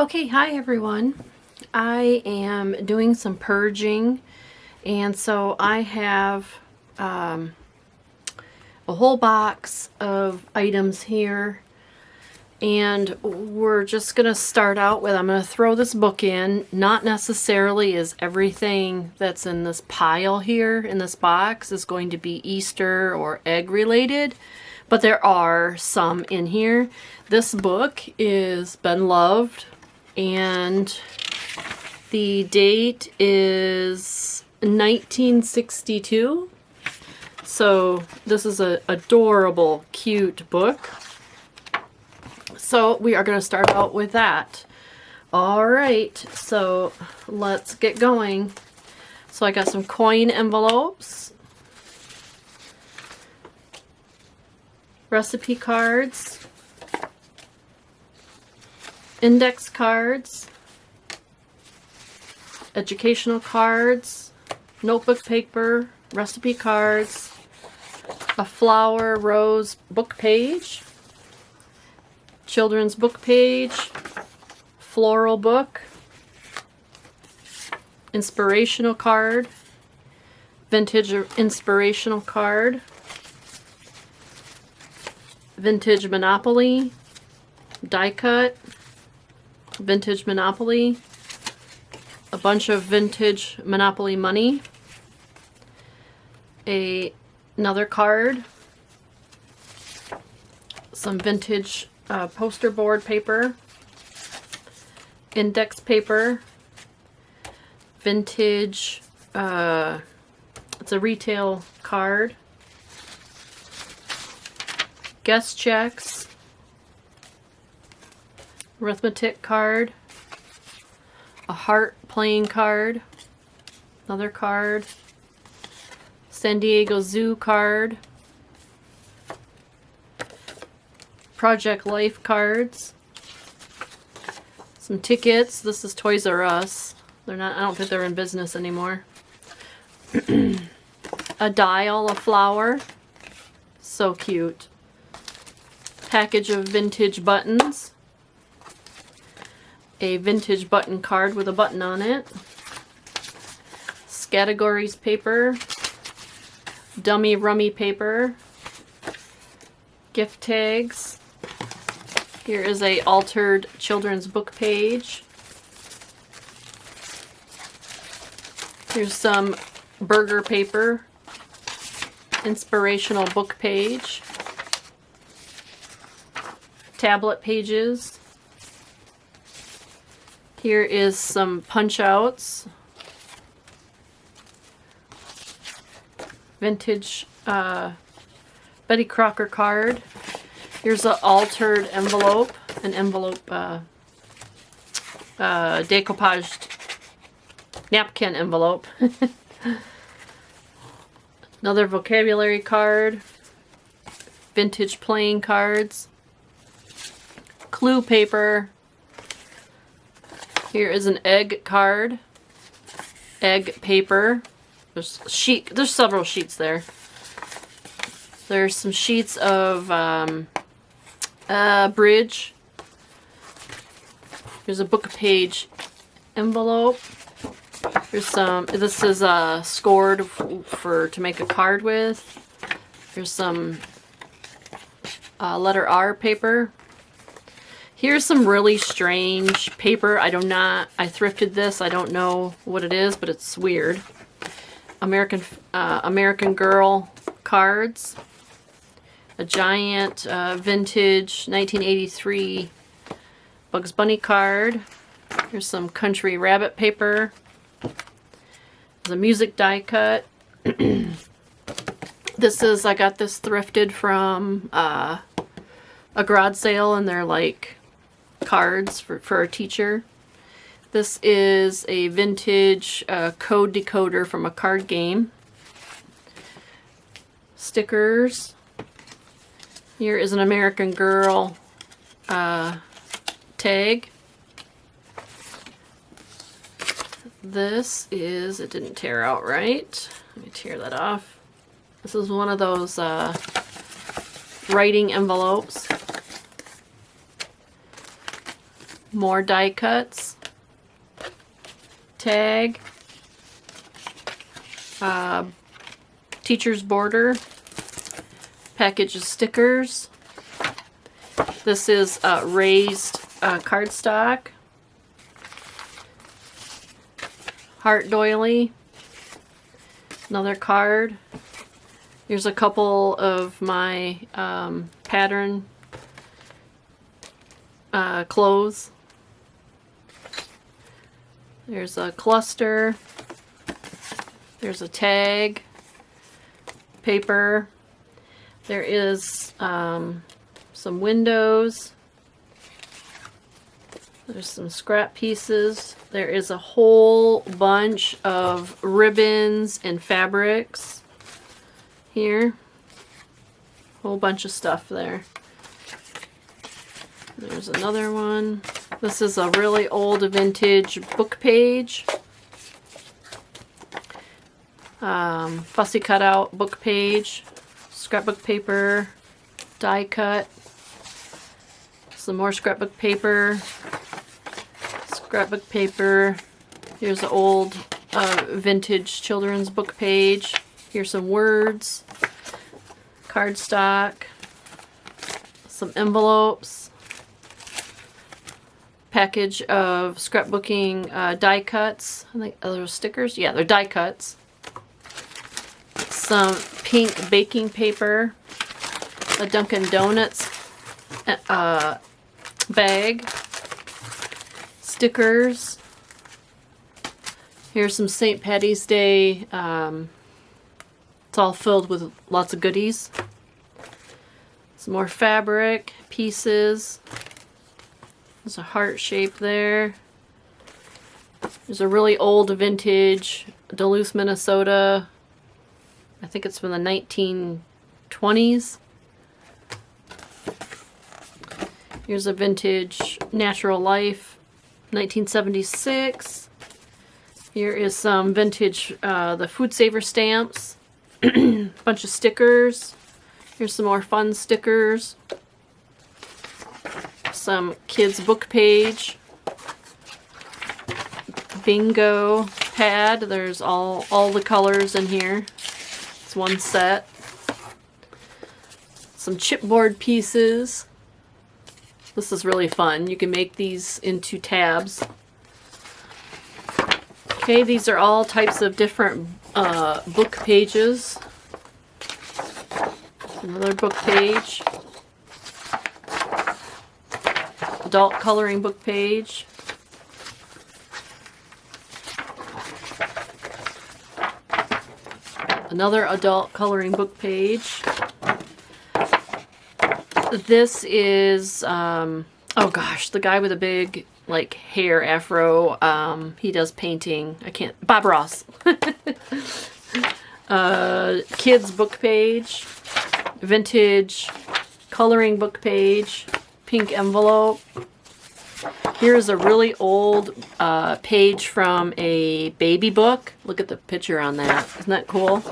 Okay, hi everyone. I am doing some purging, and so I have a whole box of items here, and we're just going to start out with, I'm going to throw this book in. Not necessarily is everything that's in this pile here in this box is going to be Easter or egg related, but there are some in here. This book is been loved, and the date is 1962. So this is an adorable, cute book. So we are going to start out with that. All right, so let's get going. So I got some coin envelopes, recipe cards, index cards, educational cards, notebook paper, recipe cards, a flower rose book page, children's book page, floral book, inspirational card, vintage inspirational card, vintage Monopoly, die cut, vintage Monopoly, a bunch of vintage Monopoly money, another card, some vintage poster board paper, index paper, vintage, it's a retail card, guest checks, arithmetic card, a heart playing card, another card, San Diego Zoo card, Project Life cards, some tickets. This is Toys R Us. They're not, I don't think they're in business anymore. A dial, a flower. So cute. Package of vintage buttons. A vintage button card with a button on it. Categories paper. Dummy rummy paper. Gift tags. Here is a altered children's book page. Here's some burger paper. Inspirational book page. Tablet pages. Here is some punch outs. Vintage Betty Crocker card. Here's an altered envelope. An envelope decoupaged napkin envelope. Another vocabulary card. Vintage playing cards. Clue paper. Here is an egg card, egg paper. There's several sheets there. There's some sheets of bridge. Here's a book page envelope. Here's some. This is scored to make a card with. Here's some letter R paper. Here's some really strange paper. I thrifted this. I don't know what it is, but it's weird. American Girl cards. A giant vintage 1983 Bugs Bunny card. Here's some country rabbit paper. There's a music die cut. I got this thrifted from a garage sale, and they're like cards for a teacher. This is a vintage code decoder from a card game. Stickers. Here is an American Girl tag. This is, it didn't tear out right. Let me tear that off. This is one of those writing envelopes. more die cuts, tag, teacher's border, package of stickers. This is raised cardstock, heart doily, another card. Here's a couple of my pattern clothes. There's a cluster. There's a tag, paper. There is some windows. There's some scrap pieces. There is a whole bunch of ribbons and fabrics here. Whole bunch of stuff there. There's another one. This is a really old vintage book page. Fussy cutout book page. Scrapbook paper. Die cut. Some more scrapbook paper. Scrapbook paper. Here's an old vintage children's book page. Here's some words. Cardstock. Some envelopes. Package of scrapbooking die cuts. I think are those stickers? Yeah, they're die cuts. Some pink baking paper. A Dunkin' Donuts bag. Stickers. Here's some St. Patty's Day. It's all filled with lots of goodies. Some more fabric pieces. There's a heart shape there. There's a really old vintage Duluth, Minnesota. I think it's from the 1920s. Here's a vintage Natural Life, 1976. Here is some vintage, the Food Saver stamps. Bunch of stickers. Here's some more fun stickers. Some kids book page. Bingo pad. There's all the colors in here. It's one set. Some chipboard pieces. This is really fun. You can make these into tabs. Okay, these are all types of different book pages. Another book page. Adult coloring book page. Another adult coloring book page. This is, oh gosh, the guy with a big, like, hair afro. He does painting. Bob Ross. Kids book page. Vintage coloring book page. Pink envelope. Here's a really old page from a baby book. Look at the picture on that. Isn't that cool?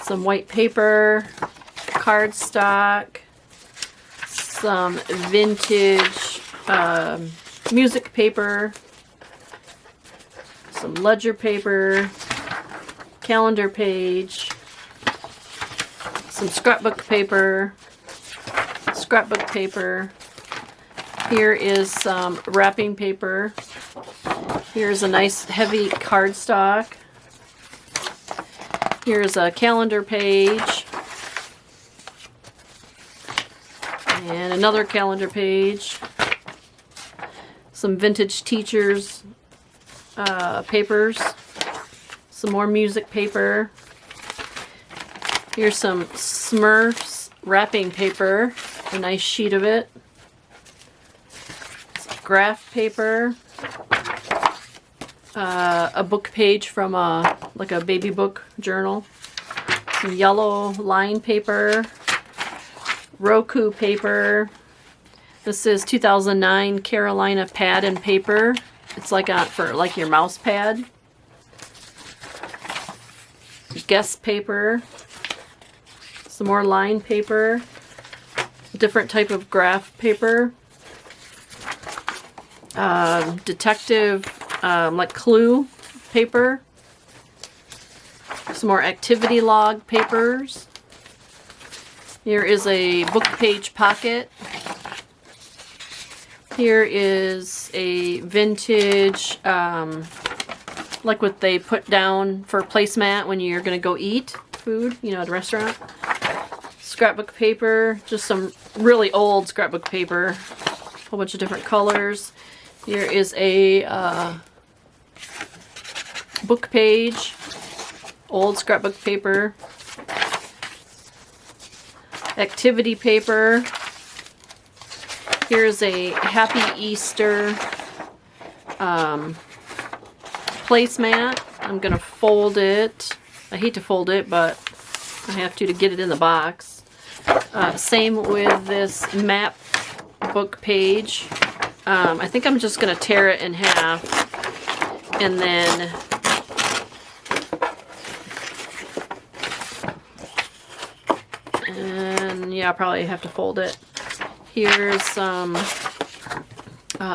Some white paper. Cardstock, some vintage music paper, some ledger paper, calendar page, some scrapbook paper. Here is some wrapping paper. Here's a nice heavy cardstock. Here's a calendar page. And another calendar page. Some vintage teachers papers. Some more music paper. Here's some Smurfs wrapping paper. A nice sheet of it. Some graph paper. A book page from like a baby book journal. Some yellow line paper. Roku paper. This is 2009 Carolina pad and paper. It's like for like your mouse pad. Guess paper. Some more line paper. Different type of graph paper. detective, like Clue paper. Some more activity log papers. Here is a book page pocket. Here is a vintage, like what they put down for placemat when you're going to go eat food, you know, at a restaurant. Scrapbook paper, just some really old scrapbook paper. A whole bunch of different colors. Here is a book page, old scrapbook paper. Activity paper. Here's a Happy Easter placemat. I'm going to fold it. I hate to fold it, but I have to get it in the box. Same with this map book page. I think I'm just going to tear it in half and then yeah, I'll probably have to fold it. Here's some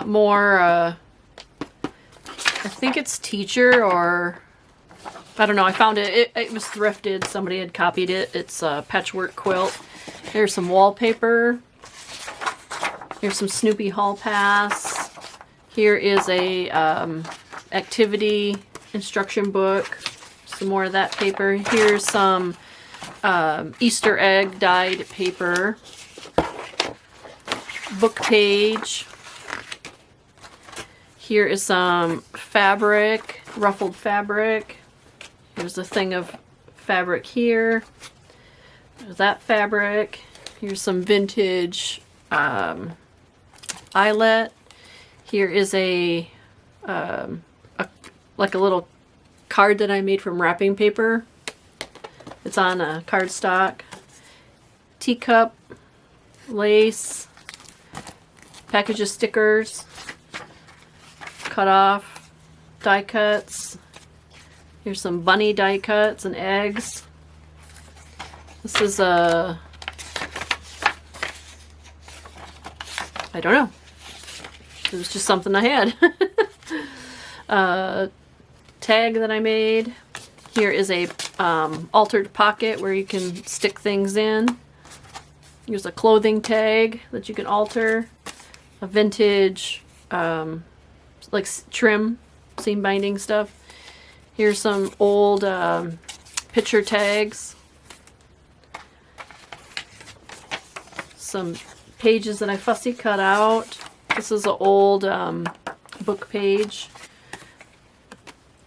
more, I think it's teacher, or I don't know, I found it. It was thrifted. Somebody had copied it. It's a patchwork quilt. Here's some wallpaper. Here's some Snoopy Hall Pass. Here is a activity instruction book. Some more of that paper. Here's some Easter egg dyed paper. Book page. Here is some fabric, ruffled fabric. Here's a thing of fabric here. There's that fabric. Here's some vintage eyelet. Here is a like a little card that I made from wrapping paper. It's on a cardstock. Teacup, lace, package of stickers, cut off, die cuts. Here's some bunny die cuts and eggs. This is a, I don't know. It was just something I had. Tag that I made. Here is a altered pocket where you can stick things in. Here's a clothing tag that you can alter. A vintage, like trim, seam binding stuff. Here's some old picture tags. Some pages that I fussy cut out. This is an old book page.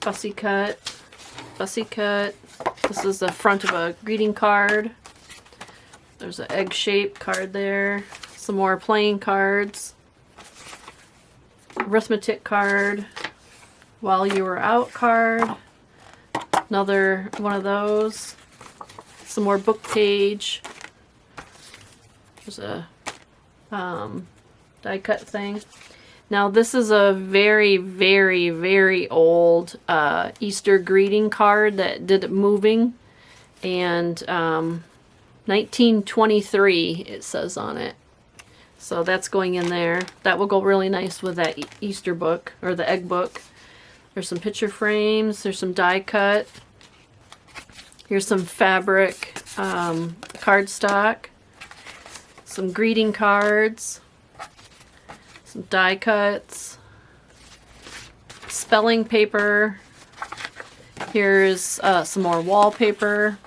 Fussy cut. Fussy cut. This is the front of a greeting card. There's an egg-shaped card there. Some more playing cards. Arithmetic card. While you were out card. Another one of those. Some more book page. There's a die cut thing. Now this is a very, very, very old Easter greeting card that did moving, and 1923 it says on it. So that's going in there. That will go really nice with that Easter book, or the egg book. There's some picture frames. There's some die cut. Here's some fabric cardstock. Some greeting cards. Some die cuts. Spelling paper. Here's some more wallpaper.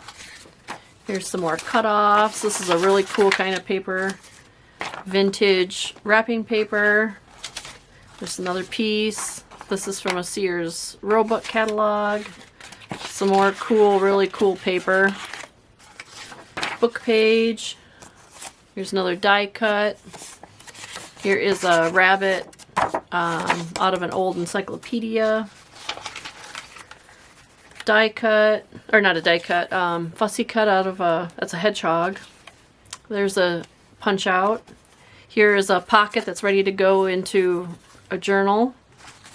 Here's some more cut-offs. This is a really cool kind of paper. Vintage wrapping paper. There's another piece. This is from a Sears Roebuck catalog. Some more cool, really cool paper. Book page. Here's another die cut. Here is a rabbit out of an old encyclopedia. Die cut, or not a die cut, fussy cut out of that's a hedgehog. There's a punch out. Here is a pocket that's ready to go into a journal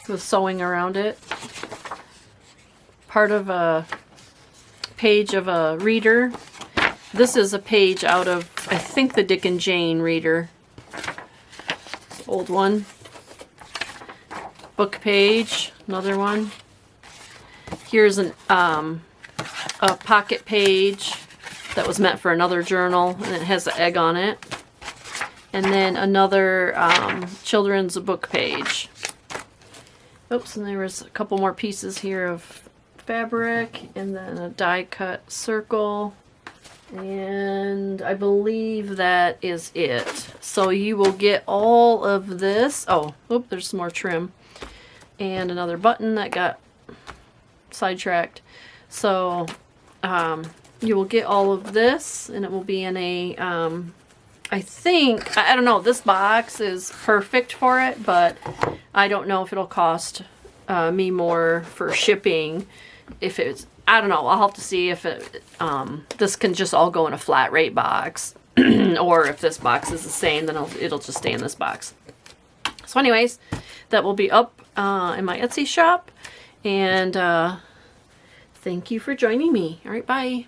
with sewing around it. Part of a page of a reader. This is a page out of, I think, the Dick and Jane reader. Old one. book page, another one. Here's a pocket page that was meant for another journal, and it has an egg on it. And then another children's book page. Oops, and there was a couple more pieces here of fabric, and then a die cut circle. And I believe that is it. So you will get all of this. Oh, there's some more trim. And another button that got sidetracked. So you will get all of this, and it will be in a, I think, I don't know, this box is perfect for it, but I don't know if it'll cost me more for shipping. If it's, I don't know, I'll have to see if it, this can just all go in a flat rate box, or if this box is the same, then it'll just stay in this box. So anyways, that will be up in my Etsy shop, and thank you for joining me. All right, bye.